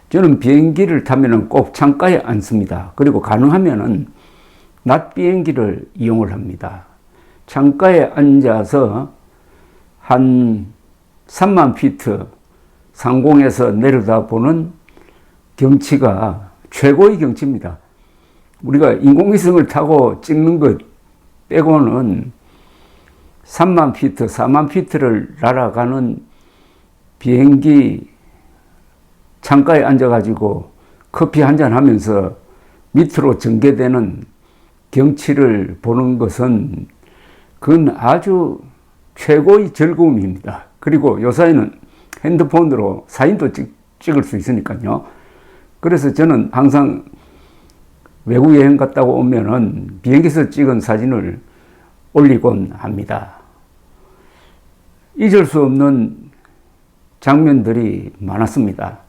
저는 비행기를 타면은 꼭 창가에 앉습니다. 그리고 가능하면은 낮 비행기를 이용을 합니다. 창가에 앉아서 한 3만 피트 상공에서 내려다보는 경치가 최고의 경치입니다. 우리가 인공위성을 타고 찍는 것 빼고는 3만 피트, 4만 피트를 날아가는 비행기 창가에 앉아가지고 커피 한잔 하면서 밑으로 전개되는 경치를 보는 것은 그건 아주 최고의 즐거움입니다. 그리고 요새는 핸드폰으로 사진도 찍을 수 있으니까요. 그래서 저는 항상 외국 여행 갔다 오면은 비행기에서 찍은 사진을 올리곤 합니다. 잊을 수 없는 장면들이 많았습니다.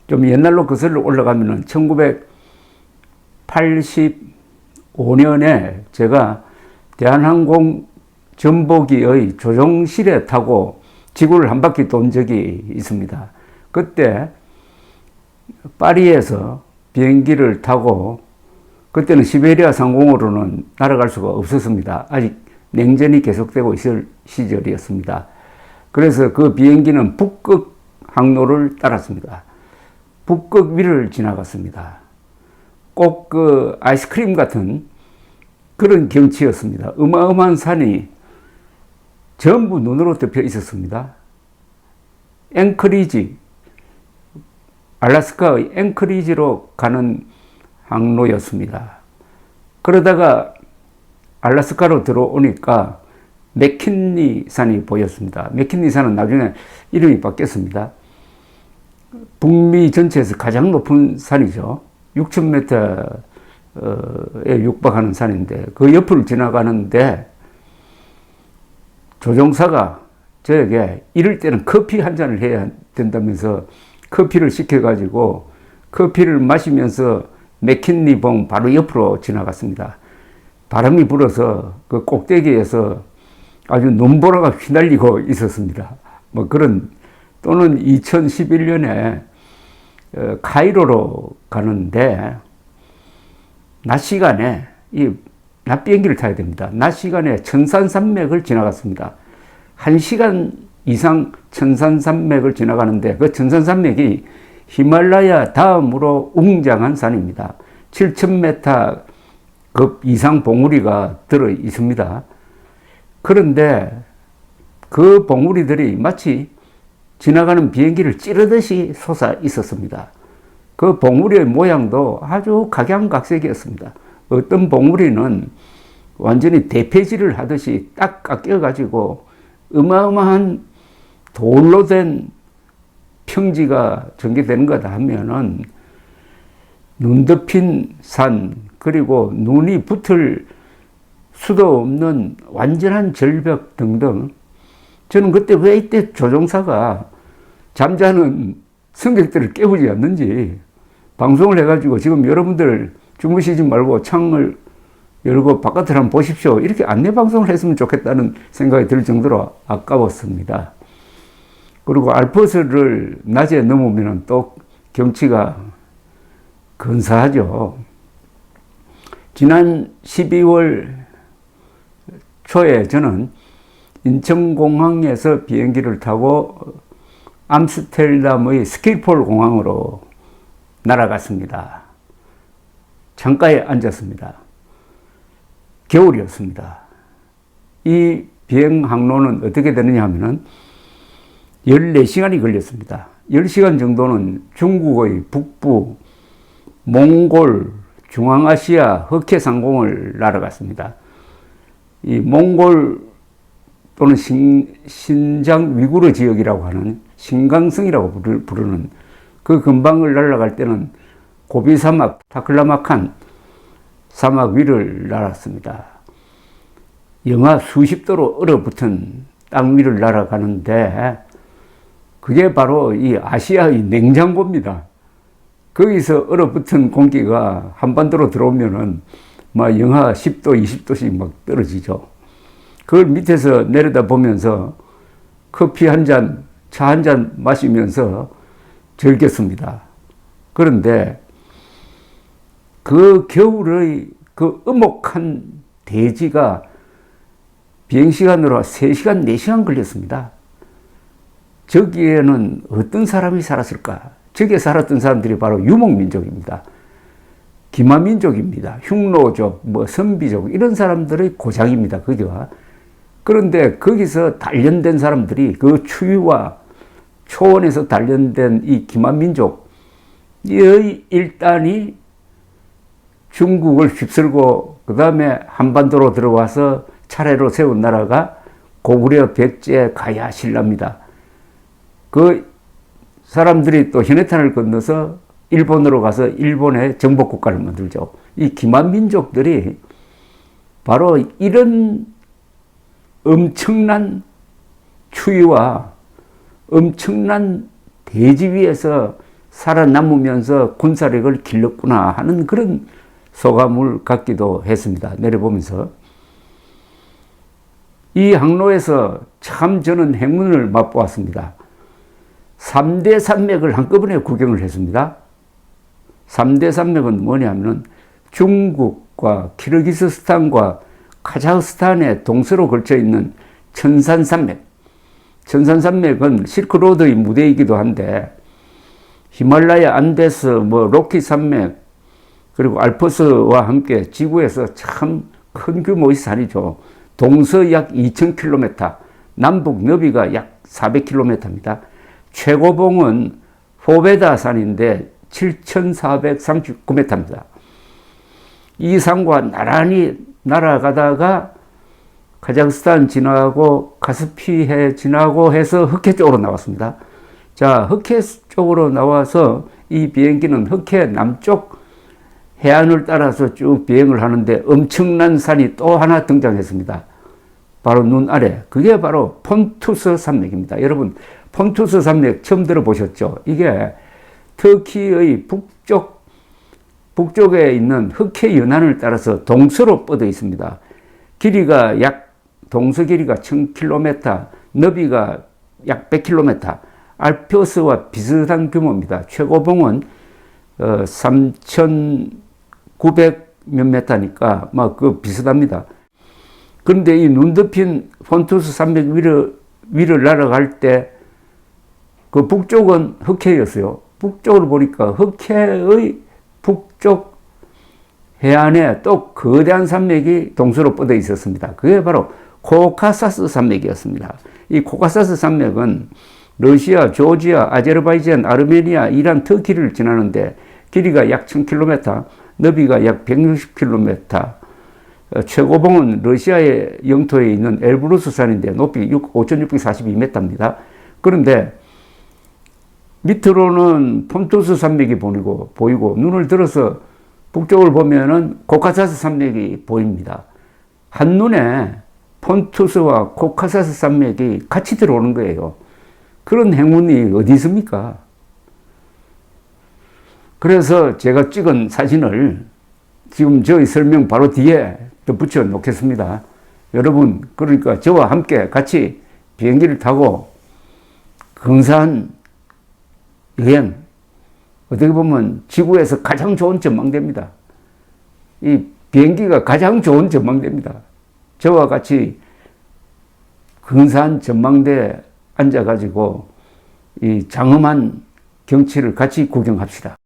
좀 옛날로 거슬러 올라가면은 1985년에 제가 대한항공 전보기의 조종실에 타고 지구를 한 바퀴 돈 적이 있습니다. 그때 파리에서 비행기를 타고, 그때는 시베리아 상공으로는 날아갈 수가 없었습니다. 아직 냉전이 계속되고 있을 시절이었습니다. 그래서 그 비행기는 북극 항로를 따랐습니다. 북극 위를 지나갔습니다. 꼭 그 아이스크림 같은 그런 경치였습니다. 어마어마한 산이 전부 눈으로 덮여 있었습니다. 앵커리지, 알래스카의 앵커리지로 가는 항로였습니다. 그러다가 알래스카로 들어오니까 맥킨리 산이 보였습니다. 맥킨리 산은 나중에 이름이 바뀌었습니다. 북미 전체에서 가장 높은 산이죠. 6,000m에 육박하는 산인데, 그 옆을 지나가는데 조종사가 저에게 이럴 때는 커피 한 잔을 해야 된다면서 커피를 시켜가지고 커피를 마시면서 맥킨리 봉 바로 옆으로 지나갔습니다. 바람이 불어서 그 꼭대기에서 아주 눈보라가 휘날리고 있었습니다. 뭐 그런, 또는 2011년에 카이로로 가는데 낮 시간에 낮 비행기를 타야 됩니다. 낮 시간에 천산산맥을 지나갔습니다. 1시간 이상 천산산맥을 지나가는데 그 천산산맥이 히말라야 다음으로 웅장한 산입니다. 7,000m 급 이상 봉우리가 들어 있습니다. 그런데 그 봉우리들이 마치 지나가는 비행기를 찌르듯이 솟아 있었습니다. 그 봉우리의 모양도 아주 각양각색이었습니다. 어떤 봉우리는 완전히 대패질을 하듯이 딱 깎여가지고 어마어마한 돌로 된 평지가 전개되는 거다 하면은 눈 덮인 산, 그리고 눈이 붙을 수도 없는 완전한 절벽 등등. 저는 그때 왜 이때 조종사가 잠자는 승객들을 깨우지 않는지 방송을 해가지고 지금 여러분들 주무시지 말고 창을 열고 바깥을 한번 보십시오, 이렇게 안내 방송을 했으면 좋겠다는 생각이 들 정도로 아까웠습니다. 그리고 알프스를 낮에 넘으면 또 경치가 근사하죠. 지난 12월 초에 저는 인천공항에서 비행기를 타고 암스테르담의 스킬폴 공항으로 날아갔습니다. 창가에 앉았습니다. 겨울이었습니다. 이 비행 항로는 어떻게 되느냐 하면은 14시간이 걸렸습니다. 10시간 정도는 중국의 북부, 몽골, 중앙아시아 흑해 상공을 날아갔습니다. 이 몽골 또는 신장 위구르 지역이라고 하는 신강성이라고 부르는 그 근방을 날아갈 때는 고비 사막, 타클라마칸 사막 위를 날았습니다. 영하 수십 도로 얼어붙은 땅 위를 날아가는데 그게 바로 이 아시아의 냉장고입니다. 거기서 얼어붙은 공기가 한반도로 들어오면은 막 영하 10도, 20도씩 막 떨어지죠. 그걸 밑에서 내려다 보면서 커피 한 잔, 차 한 잔 마시면서 즐겼습니다. 그런데 그 겨울의 그 음혹한 대지가 비행시간으로 3시간, 4시간 걸렸습니다. 저기에는 어떤 사람이 살았을까? 저기에 살았던 사람들이 바로 유목민족입니다. 기마민족입니다. 흉노족, 선비족 이런 사람들의 고장입니다. 거기가. 그런데 거기서 단련된 사람들이 그 추위와 초원에서 단련된 이 기마민족의 일단이 중국을 휩쓸고 그 다음에 한반도로 들어와서 차례로 세운 나라가 고구려, 백제, 가야, 신라입니다. 그 사람들이 또 현해탄을 건너서 일본으로 가서 일본의 정복국가를 만들죠. 이 기만민족들이 바로 이런 엄청난 추위와 엄청난 대지 위에서 살아남으면서 군사력을 길렀구나 하는 그런 소감을 갖기도 했습니다. 내려보면서. 이 항로에서 참 저는 행운을 맛보았습니다. 3대 산맥을 한꺼번에 구경을 했습니다. 3대 산맥은 뭐냐면 중국과 키르기스스탄과 카자흐스탄의 동서로 걸쳐 있는 천산산맥. 천산산맥은 실크로드의 무대이기도 한데 히말라야, 안데스, 로키 산맥 그리고 알프스와 함께 지구에서 참 큰 규모의 산이죠. 동서 약 2000km, 남북 너비가 약 400km입니다. 최고봉은 포베다 산인데 7439m입니다. 이 산과 나란히 날아가다가 카자흐스탄 지나고 카스피해 지나고 해서 흑해 쪽으로 나왔습니다. 자, 흑해 쪽으로 나와서 이 비행기는 흑해 남쪽 해안을 따라서 쭉 비행을 하는데 엄청난 산이 또 하나 등장했습니다. 바로 눈 아래. 그게 바로 폰투스 산맥입니다. 여러분, 폰투스 산맥 처음 들어보셨죠? 이게 터키의 북쪽에 있는 흑해 연안을 따라서 동서로 뻗어 있습니다. 길이가 동서 길이가 1000km, 너비가 약 100km, 알프스와 비슷한 규모입니다. 최고봉은 3,900 몇 메타니까 그 비슷합니다. 그런데 이 눈 덮인 폰투스 산맥 위를 날아갈 때 그 북쪽은 흑해였어요. 북쪽으로 보니까 흑해의 북쪽 해안에 또 거대한 산맥이 동서로 뻗어 있었습니다. 그게 바로 코카사스 산맥이었습니다. 이 코카사스 산맥은 러시아, 조지아, 아제르바이잔, 아르메니아, 이란, 터키를 지나는데 길이가 약 1000km, 너비가 약 160km, 최고봉은 러시아의 영토에 있는 엘브루스 산인데 높이 5642m입니다. 그런데 밑으로는 폰투스 산맥이 보이고 눈을 들어서 북쪽을 보면은 코카사스 산맥이 보입니다. 한눈에 폰투스와 코카사스 산맥이 같이 들어오는 거예요. 그런 행운이 어디 있습니까? 그래서 제가 찍은 사진을 지금 저희 설명 바로 뒤에 덧붙여 놓겠습니다. 여러분, 그러니까 저와 함께 같이 비행기를 타고 근사한 여행, 어떻게 보면 지구에서 가장 좋은 전망대입니다. 이 비행기가 가장 좋은 전망대입니다. 저와 같이 근사한 전망대에 앉아가지고 이 장엄한 경치를 같이 구경합시다.